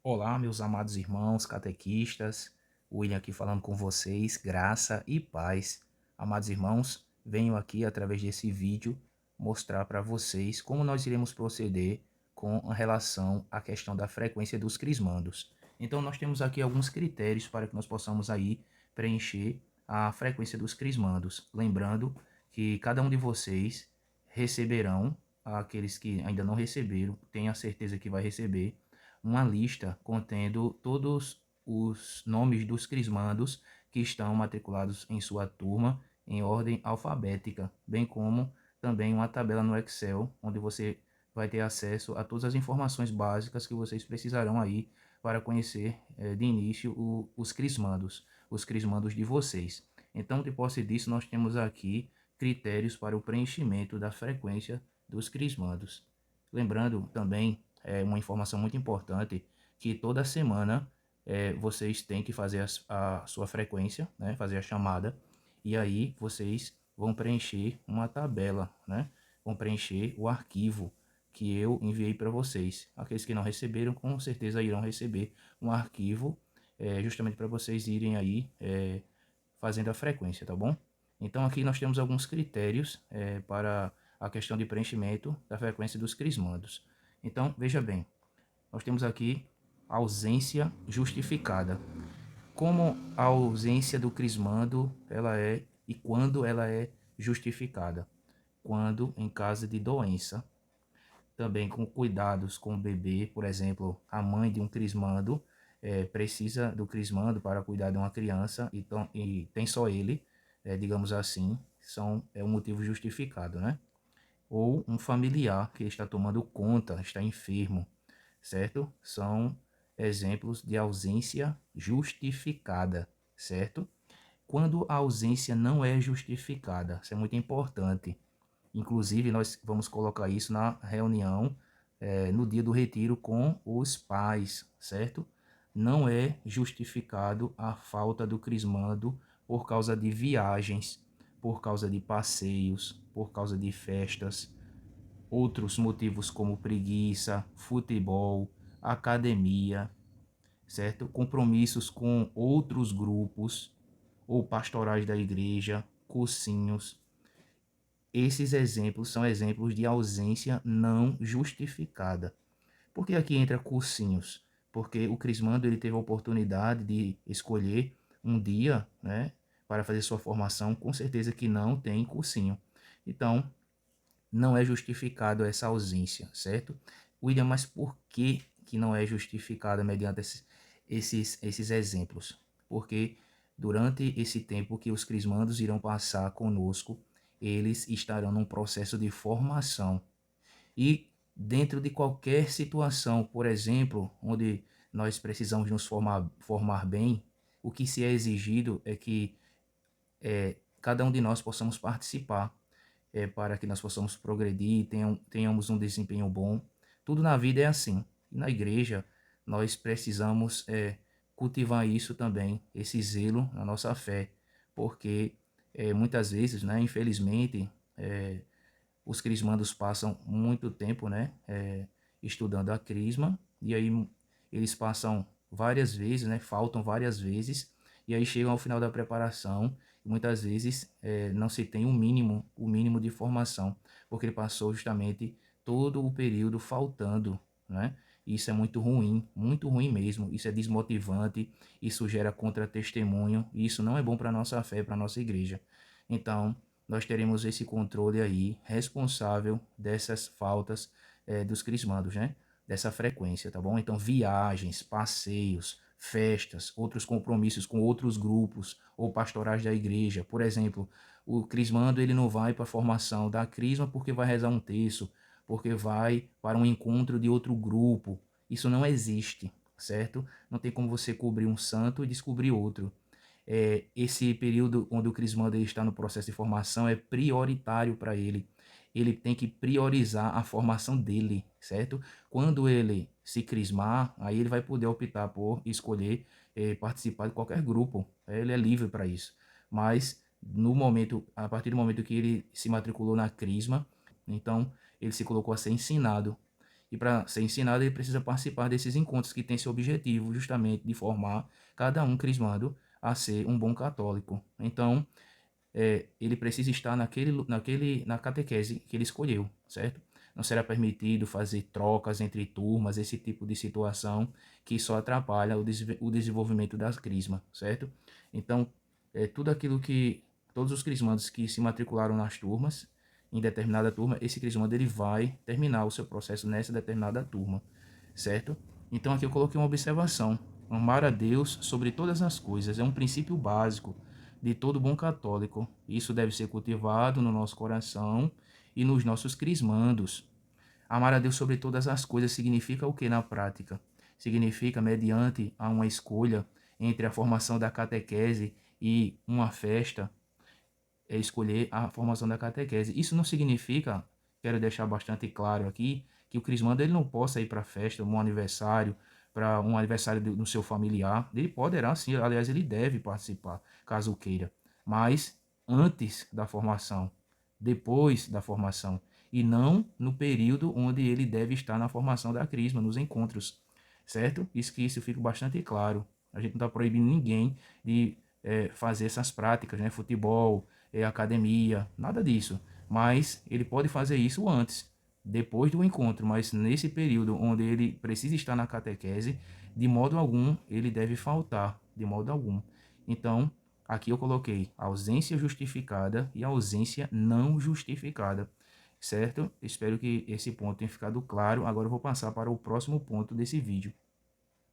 Olá, meus amados irmãos catequistas, William aqui falando com vocês, graça e paz. Amados irmãos, venho aqui através desse vídeo mostrar para vocês como nós iremos proceder com relação à questão da frequência dos crismandos. Então nós temos aqui alguns critérios para que nós possamos aí preencher a frequência dos crismandos. Lembrando que cada um de vocês receberão, aqueles que ainda não receberam, tenha certeza que vai receber uma lista contendo todos os nomes dos crismandos que estão matriculados em sua turma em ordem alfabética, bem como também uma tabela no Excel, onde você vai ter acesso a todas as informações básicas que vocês precisarão aí para conhecer de início os crismandos de vocês. Então, de posse disso, nós temos aqui critérios para o preenchimento da frequência dos crismandos. Lembrando também uma informação muito importante, que toda semana vocês têm que fazer a sua frequência, né, fazer a chamada, e aí vocês vão preencher uma tabela, né, vão preencher o arquivo que eu enviei para vocês. Aqueles que não receberam, com certeza irão receber um arquivo justamente para vocês irem aí fazendo a frequência, tá bom? Então aqui nós temos alguns critérios para a questão de preenchimento da frequência dos crismandos. Então, veja bem, nós temos aqui ausência justificada. Como a ausência do crismando ela é e quando ela é justificada? Quando em caso de doença, também com cuidados com o bebê, por exemplo, a mãe de um crismando precisa do crismando para cuidar de uma criança e tem só ele, digamos assim, é um motivo justificado, né? Ou um familiar que está tomando conta, está enfermo, certo? São exemplos de ausência justificada, certo? Quando a ausência não é justificada, isso é muito importante. Inclusive, nós vamos colocar isso na reunião, no dia do retiro com os pais, certo? Não é justificado a falta do crismando por causa de viagens, por causa de passeios, por causa de festas, outros motivos como preguiça, futebol, academia, certo? Compromissos com outros grupos ou pastorais da igreja, cursinhos. Esses exemplos são exemplos de ausência não justificada. Por que aqui entra cursinhos? Porque o crismando ele teve a oportunidade de escolher um dia, né, para fazer sua formação, com certeza que não tem cursinho. Então, não é justificado essa ausência, certo? William, mas por que não é justificada mediante esses exemplos? Porque durante esse tempo que os crismandos irão passar conosco, eles estarão num processo de formação. E dentro de qualquer situação, por exemplo, onde nós precisamos nos formar bem, o que se é exigido é que cada um de nós possamos participar para que nós possamos progredir e tenhamos um desempenho bom. Tudo na vida é assim. E na igreja, nós precisamos cultivar isso também, esse zelo na nossa fé, porque muitas vezes, né, infelizmente, os crismandos passam muito tempo, né, estudando a crisma, e aí eles passam várias vezes, né, faltam várias vezes, e aí chegam ao final da preparação, e muitas vezes não se tem o mínimo de formação, porque ele passou justamente todo o período faltando, né? Isso é muito ruim mesmo, isso é desmotivante, isso gera contra-testemunho, e isso não é bom para a nossa fé, para a nossa igreja. Então, nós teremos esse controle aí responsável dessas faltas dos crismandos, né? Dessa frequência, tá bom? Então, viagens, passeios, festas, outros compromissos com outros grupos ou pastorais da igreja. Por exemplo, o crismando ele não vai para a formação da crisma porque vai rezar um terço, porque vai para um encontro de outro grupo. Isso não existe, certo? Não tem como você cobrir um santo e descobrir outro. Esse período onde o crismando está no processo de formação é prioritário para ele. Ele tem que priorizar a formação dele, certo? Quando ele se crismar, aí ele vai poder optar por escolher participar de qualquer grupo. Ele é livre para isso. Mas no momento, a partir do momento que ele se matriculou na crisma, então ele se colocou a ser ensinado. E para ser ensinado, ele precisa participar desses encontros que têm esse objetivo justamente de formar cada um crismado a ser um bom católico. Então, ele precisa estar na catequese que ele escolheu, certo? Não será permitido fazer trocas entre turmas, esse tipo de situação que só atrapalha o desenvolvimento das crisma, certo? Então, tudo aquilo que todos os crismandos que se matricularam nas turmas, em determinada turma, esse crismando ele vai terminar o seu processo nessa determinada turma, certo? Então aqui eu coloquei uma observação. Amar a Deus sobre todas as coisas é um princípio básico de todo bom católico. Isso deve ser cultivado no nosso coração e nos nossos crismandos. Amar a Deus sobre todas as coisas significa o que na prática? Significa, mediante a uma escolha entre a formação da catequese e uma festa, escolher a formação da catequese. Isso não significa, quero deixar bastante claro aqui, que o crismando ele não possa ir para a festa, para um aniversário do seu familiar. Ele poderá sim, aliás, ele deve participar, caso queira. Mas antes da formação, depois da formação, e não no período onde ele deve estar na formação da crisma, nos encontros, certo? Isso fica bastante claro. A gente não está proibindo ninguém de fazer essas práticas, né? Futebol, academia, nada disso. Mas ele pode fazer isso antes, depois do encontro, mas nesse período onde ele precisa estar na catequese, de modo algum ele deve faltar, de modo algum. Então, aqui eu coloquei ausência justificada e ausência não justificada, certo? Espero que esse ponto tenha ficado claro. Agora eu vou passar para o próximo ponto desse vídeo.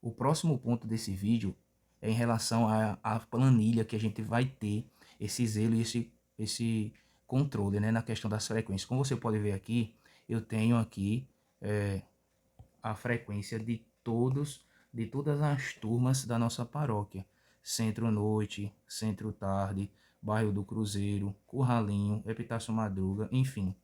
O próximo ponto desse vídeo é em relação à planilha que a gente vai ter esse zelo e esse controle, né, na questão das frequências. Como você pode ver aqui, eu tenho aqui a frequência de todas as turmas da nossa paróquia. Centro-noite, centro-tarde, bairro do Cruzeiro, Curralinho, Epitácio Madruga, enfim.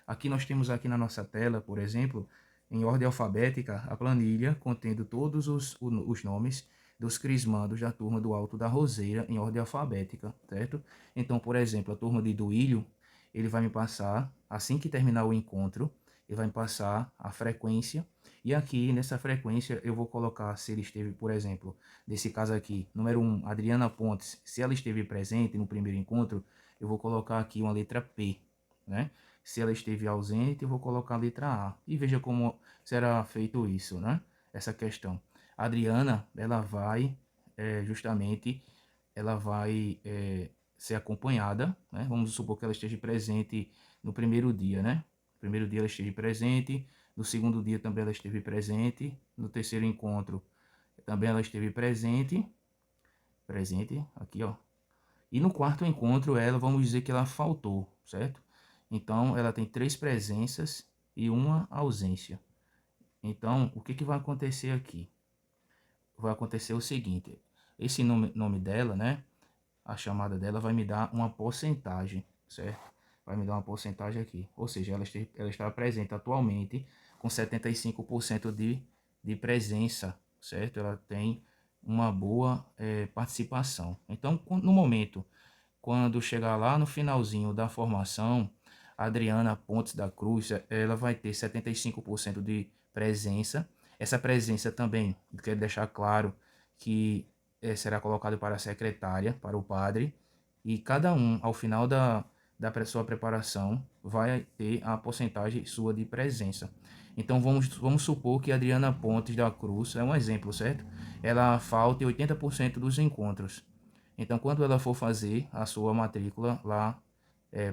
Aqui nós temos aqui na nossa tela, por exemplo, em ordem alfabética, a planilha contendo todos os nomes dos crismandos da turma do Alto da Roseira em ordem alfabética, certo? Então, por exemplo, a turma de Duílio, ele vai me passar, assim que terminar o encontro, ele vai me passar a frequência, e aqui nessa frequência eu vou colocar se ele esteve, por exemplo, nesse caso aqui, número 1, Adriana Pontes, se ela esteve presente no primeiro encontro, eu vou colocar aqui uma letra P, né? Se ela esteve ausente, eu vou colocar a letra A. E veja como será feito isso, né? Essa questão. A Adriana, ela vai, justamente, ela vai ser acompanhada, né? Vamos supor que ela esteja presente no primeiro dia, né? No primeiro dia ela esteve presente, no segundo dia também ela esteve presente, no terceiro encontro também ela esteve presente, aqui ó. E no quarto encontro ela, vamos dizer que ela faltou, certo? Então ela tem 3 presenças e uma ausência. Então o que, que vai acontecer aqui? Vai acontecer o seguinte, esse nome dela, né? A chamada dela vai me dar uma porcentagem, certo? Vai me dar uma porcentagem aqui. Ou seja, ela está presente atualmente com 75% de presença, certo? Ela tem uma boa participação. Então, no momento, quando chegar lá no finalzinho da formação, a Adriana Pontes da Cruz, ela vai ter 75% de presença. Essa presença também, quero deixar claro que será colocado para a secretária, para o padre, e cada um, ao final da sua preparação, vai ter a porcentagem sua de presença. Então vamos supor que a Adriana Pontes da Cruz, é um exemplo, certo? Ela falta 80% dos encontros. Então, quando ela for fazer a sua matrícula lá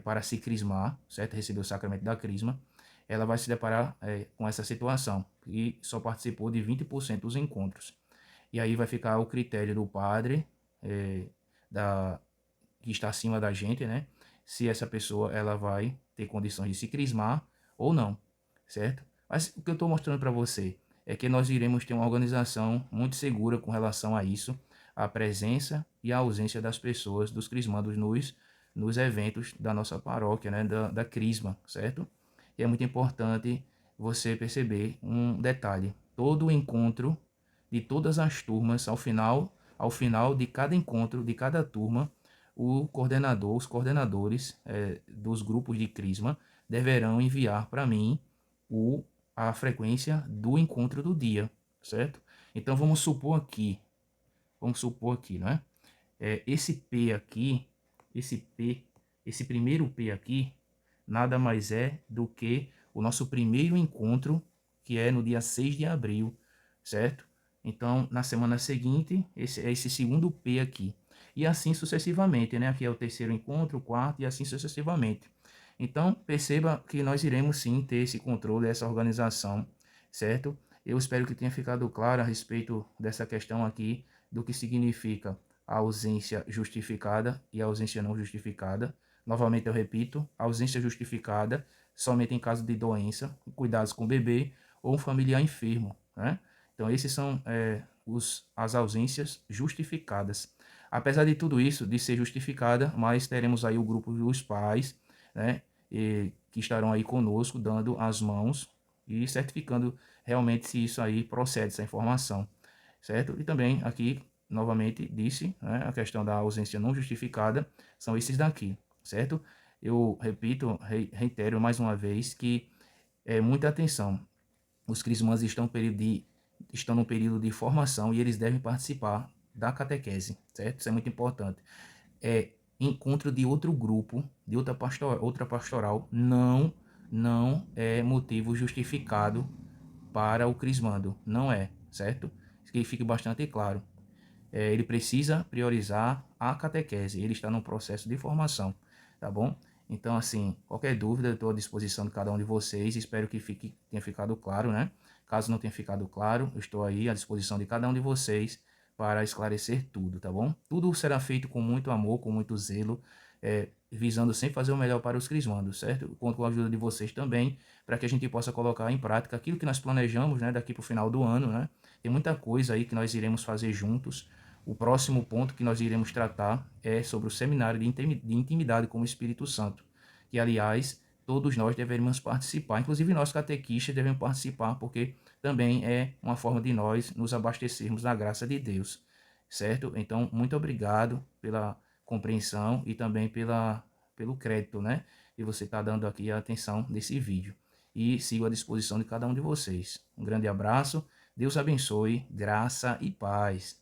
para se crismar, certo? Receber o sacramento da crisma, ela vai se deparar com essa situação, e só participou de 20% dos encontros. E aí vai ficar o critério do padre, é, da, que está acima da gente, né? Se essa pessoa ela vai ter condições de se crismar ou não, certo? Mas o que eu estou mostrando para você é que nós iremos ter uma organização muito segura com relação a isso, a presença e a ausência das pessoas, dos crismandos nos eventos da nossa paróquia, né? Da crisma, certo? E é muito importante você perceber um detalhe. Todo o encontro de todas as turmas, ao final de cada encontro, de cada turma, o coordenador, os coordenadores dos grupos de crisma deverão enviar para mim o a frequência do encontro do dia, certo? Então vamos supor aqui, não é? Esse P aqui, esse P, esse primeiro P aqui, nada mais é do que o nosso primeiro encontro, que é no dia 6 de abril, certo? Então, na semana seguinte, esse é esse segundo P aqui. E assim sucessivamente, né? Aqui é o terceiro encontro, o quarto e assim sucessivamente. Então, perceba que nós iremos sim ter esse controle, essa organização, certo? Eu espero que tenha ficado claro a respeito dessa questão aqui, do que significa a ausência justificada e a ausência não justificada. Novamente eu repito, a ausência justificada somente em caso de doença, cuidados com o bebê ou um familiar enfermo, né? Então esses são as ausências justificadas. Apesar de tudo isso, de ser justificada, mas teremos aí o grupo dos pais, né? Que estarão aí conosco, dando as mãos e certificando realmente se isso aí procede, essa informação, certo? E também aqui, novamente, disse, né, a questão da ausência não justificada, são esses daqui, certo? Eu repito, reitero mais uma vez que muita atenção, os crismãs estão no período de formação e eles devem participar da catequese, certo? Isso é muito importante. Encontro de outro grupo, de outra pastoral, não é motivo justificado para o crismando, não é, certo? Que fique bastante claro. Ele precisa priorizar a catequese, ele está num processo de formação, tá bom? Então, assim, qualquer dúvida, eu estou à disposição de cada um de vocês, espero que tenha ficado claro, né? Caso não tenha ficado claro, eu estou aí à disposição de cada um de vocês para esclarecer tudo, tá bom? Tudo será feito com muito amor, com muito zelo, visando sempre fazer o melhor para os crismandos, certo? Eu conto com a ajuda de vocês também, para que a gente possa colocar em prática aquilo que nós planejamos, né, daqui para o final do ano, né? Tem muita coisa aí que nós iremos fazer juntos. O próximo ponto que nós iremos tratar é sobre o seminário de intimidade com o Espírito Santo, que, aliás, todos nós deveríamos participar, inclusive nós catequistas devemos participar, porque também é uma forma de nós nos abastecermos da graça de Deus, certo? Então, muito obrigado pela compreensão e também pelo crédito, né? E você está dando aqui a atenção desse vídeo. E sigo à disposição de cada um de vocês. Um grande abraço, Deus abençoe, graça e paz.